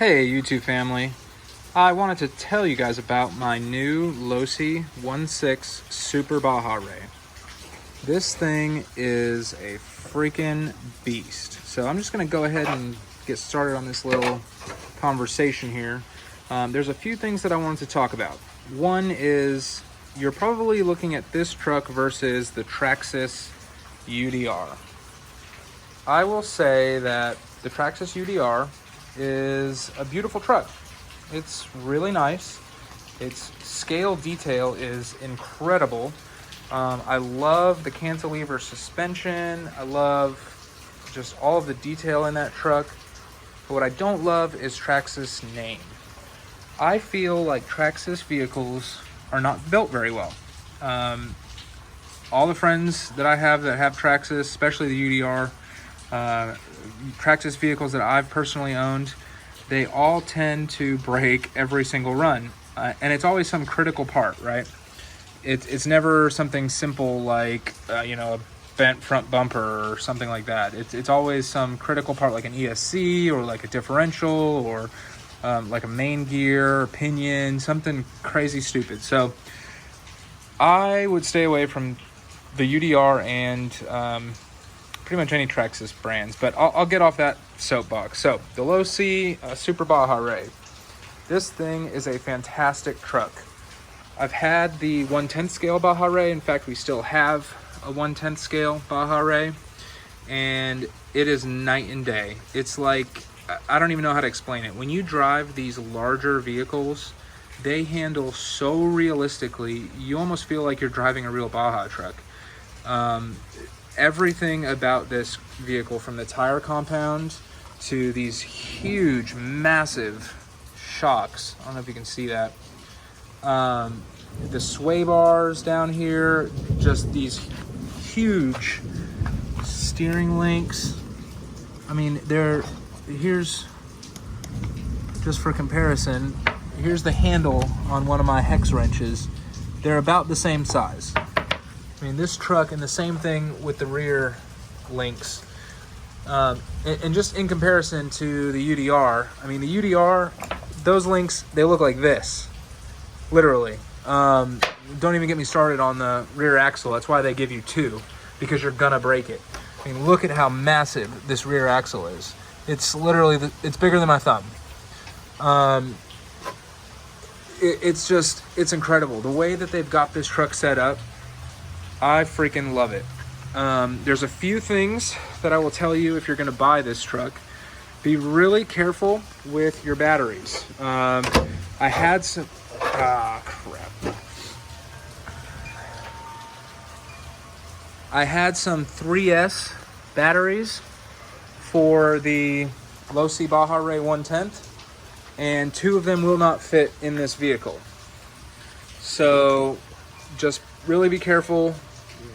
Hey YouTube family, I wanted to tell you guys about my new Losi Super Baja Rey. This thing is a freaking beast. So I'm just going to go ahead and get started on this little conversation here. There's a few things that I wanted to talk about. One is you're probably looking at this truck versus the TRaxxas UDR. I will say that the TRaxxas UDR is a beautiful truck. It's really nice. Its scale detail is incredible. I love the cantilever suspension. I love just all of the detail in that truck. But what I don't love is TRaxxas' name. I feel like TRaxxas vehicles are not built very well. All the friends that I have that have TRaxxas, especially the UDR, TRaxxas vehicles that I've personally owned, they all tend to break every single run, and it's always some critical part, right? It's never something simple like a bent front bumper or something like that. It's always some critical part like an ESC or like a differential or like a main gear, pinion, something crazy stupid. So I would stay away from the UDR and pretty much any TRaxxas brands, but I'll get off that soapbox. So the Losi Super Baja Rey. This thing is a fantastic truck. I've had the 1/10 scale Baja Rey. In fact, we still have a 1/10 scale Baja Rey, and it is night and day. It's like, I don't even know how to explain it. When you drive these larger vehicles, they handle so realistically, you almost feel like you're driving a real Baja truck. Everything about this vehicle, from the tire compound to these huge, massive shocks. I don't know if you can see that. The sway bars down here, just these huge steering links. I mean, here's, just for comparison, here's the handle on one of my hex wrenches. They're about the same size. I mean, this truck, and the same thing with the rear links. And just in comparison to the UDR, I mean, the UDR, those links, they look like this, literally. Don't even get me started on the rear axle. That's why they give you two, because you're gonna break it. I mean, look at how massive this rear axle is. It's literally, it's bigger than my thumb. It's incredible. The way that they've got this truck set up, I freaking love it. There's a few things that I will tell you if you're gonna buy this truck. Be really careful with your batteries. I had some, crap. I had some 3S batteries for the Losi Baja Rey 1/10, and 2 of them will not fit in this vehicle. So just really be careful.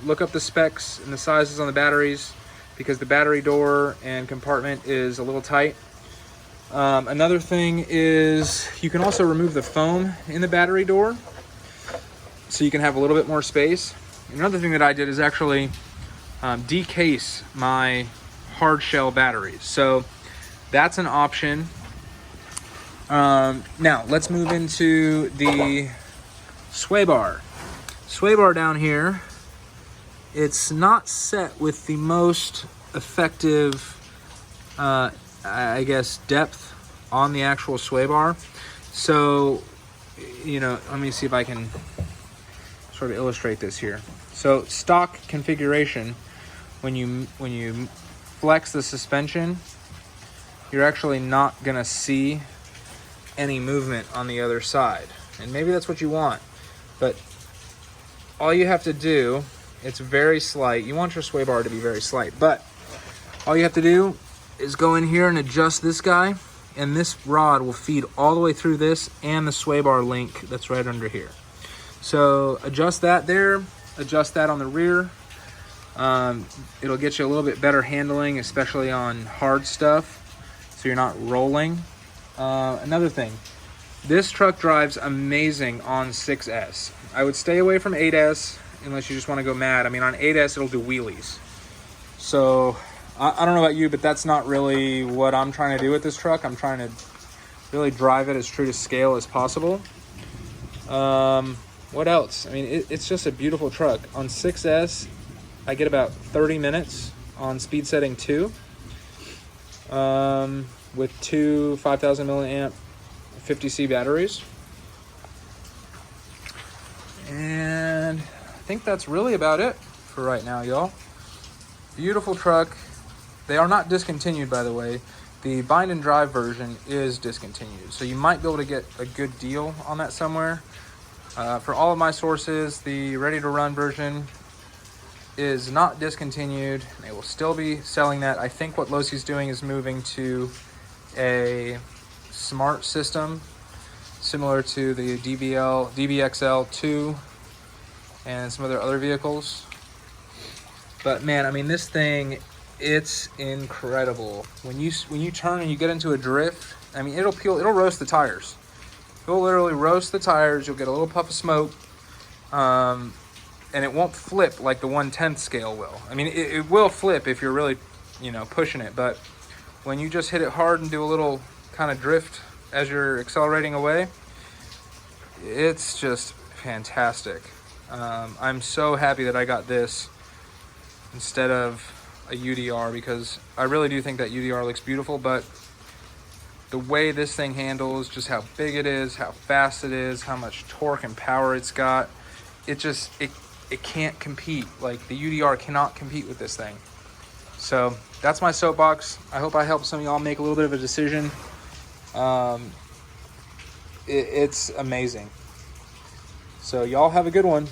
Look up the specs and the sizes on the batteries, because the battery door and compartment is a little tight. Another thing is you can also remove the foam in the battery door, so you can have a little bit more space. Another thing that I did is actually decase my hard shell batteries. So that's an option. Now let's move into the sway bar. Sway bar down here, it's not set with the most effective, I guess, depth on the actual sway bar. So, let me see if I can sort of illustrate this here. So stock configuration, when you flex the suspension, you're actually not gonna see any movement on the other side. And maybe that's what you want, but all you have to do, it's very slight. You want your sway bar to be very slight, but all you have to do is go in here and adjust this guy, and this rod will feed all the way through this and the sway bar link that's right under here. So adjust that there, adjust that on the rear. It'll get you a little bit better handling, especially on hard stuff, so you're not rolling. Another thing, this truck drives amazing on 6S. I would stay away from 8S unless you just want to go mad. I mean, on 8S, it'll do wheelies. So I don't know about you, but that's not really what I'm trying to do with this truck. I'm trying to really drive it as true to scale as possible. What else? I mean, it's just a beautiful truck. On 6S, I get about 30 minutes on speed setting 2 with two 5,000 milliamp 50C batteries. And I think that's really about it for right now, y'all. Beautiful truck. They are not discontinued, by the way. The bind and drive version is discontinued, so you might be able to get a good deal on that somewhere. For all of my sources, the ready to run version is not discontinued. They will still be selling that. I think what Losi's doing is moving to a smart system similar to the DBXL2 and some other vehicles. But man, I mean, this thing, it's incredible. When you turn and you get into a drift, I mean, it'll roast the tires. It'll literally roast the tires. You'll get a little puff of smoke, and it won't flip like the 1/10 scale will. I mean, it will flip if you're really, pushing it. But when you just hit it hard and do a little kind of drift as you're accelerating away, it's just fantastic. I'm so happy that I got this instead of a UDR, because I really do think that UDR looks beautiful, but the way this thing handles, just how big it is, how fast it is, how much torque and power it's got, it can't compete. Like, the UDR cannot compete with this thing. So that's my soapbox. I hope I helped some of y'all make a little bit of a decision. It's amazing. So y'all have a good one.